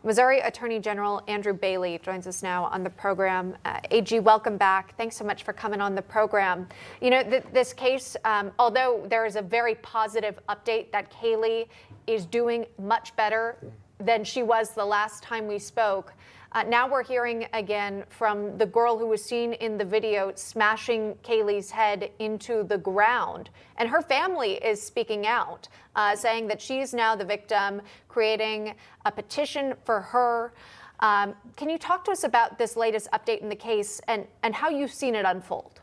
Missouri Attorney General Andrew Bailey joins us now on the program. AG, welcome back. Thanks so much for coming on the program. You know, this case, although there is a very positive update that Kaylee is doing much better than she was the last time we spoke, now we're hearing again from the girl who was seen in the video smashing Kaylee's head into the ground. And her family is speaking out, saying that she is now the victim, creating a petition for her. Can you talk to us about this latest update in the case and how you've seen it unfold?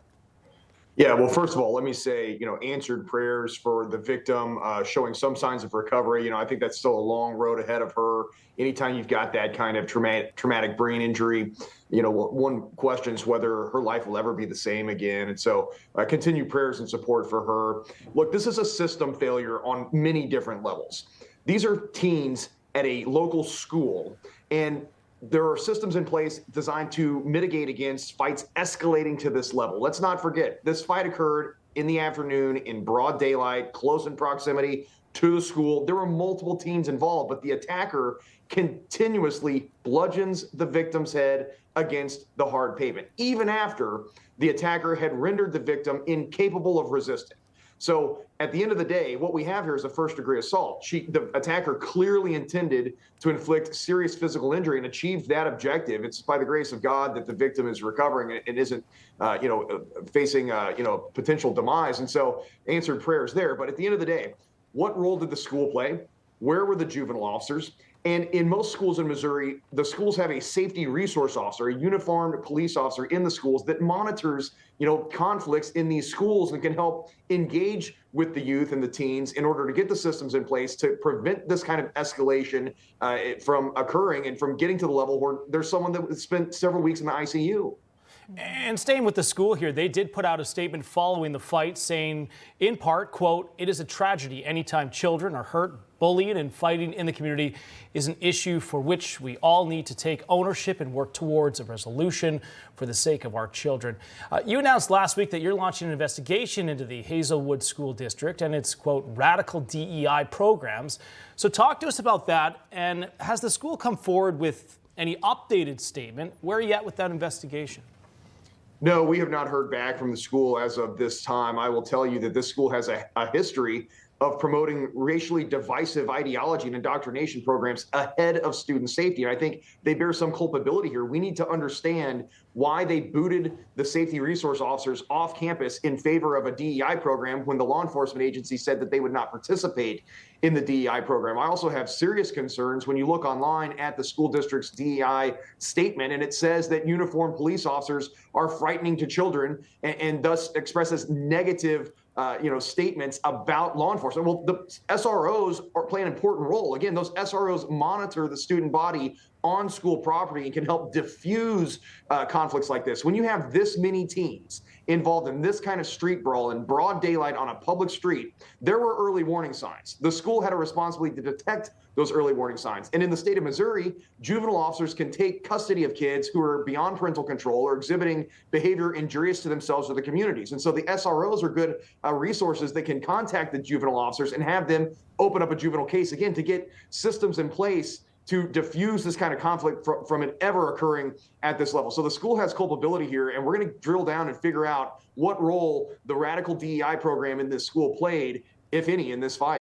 Yeah, well, first of all, let me say, answered prayers for the victim, showing some signs of recovery. I think that's still a long road ahead of her. Anytime you've got that kind of traumatic brain injury, one questions whether her life will ever be the same again. And so continue prayers and support for her. Look, this is a system failure on many different levels. These are teens at a local school, and there are systems in place designed to mitigate against fights escalating to this level. Let's not forget, this fight occurred in the afternoon in broad daylight, close in proximity to the school. There were multiple teens involved, but the attacker continuously bludgeons the victim's head against the hard pavement, even after the attacker had rendered the victim incapable of resisting. So at the end of the day, what we have here is a first-degree assault. The attacker clearly intended to inflict serious physical injury and achieved that objective. It's by the grace of God that the victim is recovering and isn't, facing, potential demise. And so answered prayers there. But at the end of the day, what role did the school play? Where were the juvenile officers? And in most schools in Missouri, the schools have a safety resource officer, a uniformed police officer in the schools that monitors, conflicts in these schools and can help engage with the youth and the teens in order to get the systems in place to prevent this kind of escalation from occurring and from getting to the level where there's someone that spent several weeks in the ICU. And staying with the school here, they did put out a statement following the fight saying, in part, quote, "It is a tragedy anytime children are hurt, bullied, and fighting in the community is an issue for which we all need to take ownership and work towards a resolution for the sake of our children." You announced last week that you're launching an investigation into the Hazelwood School District and its, quote, radical DEI programs. So talk to us about that. And has the school come forward with any updated statement? Where are you at with that investigation? No, we have not heard back from the school as of this time. I will tell you that this school has a history of promoting racially divisive ideology and indoctrination programs ahead of student safety. And I think they bear some culpability here. We need to understand why they booted the safety resource officers off campus in favor of a DEI program when the law enforcement agency said that they would not participate in the DEI program. I also have serious concerns when you look online at the school district's DEI statement, and it says that uniformed police officers are frightening to children and thus expresses negative statements about law enforcement. Well, the SROs play an important role. Again, those SROs monitor the student body on school property and can help diffuse conflicts like this. When you have this many teens involved in this kind of street brawl in broad daylight on a public street, there were early warning signs. The school had a responsibility to detect those early warning signs. And in the state of Missouri, juvenile officers can take custody of kids who are beyond parental control or exhibiting behavior injurious to themselves or the communities. And so the SROs are good resources that can contact the juvenile officers and have them open up a juvenile case, again, to get systems in place to diffuse this kind of conflict from it ever occurring at this level. So the school has culpability here, and we're going to drill down and figure out what role the radical DEI program in this school played, if any, in this fight.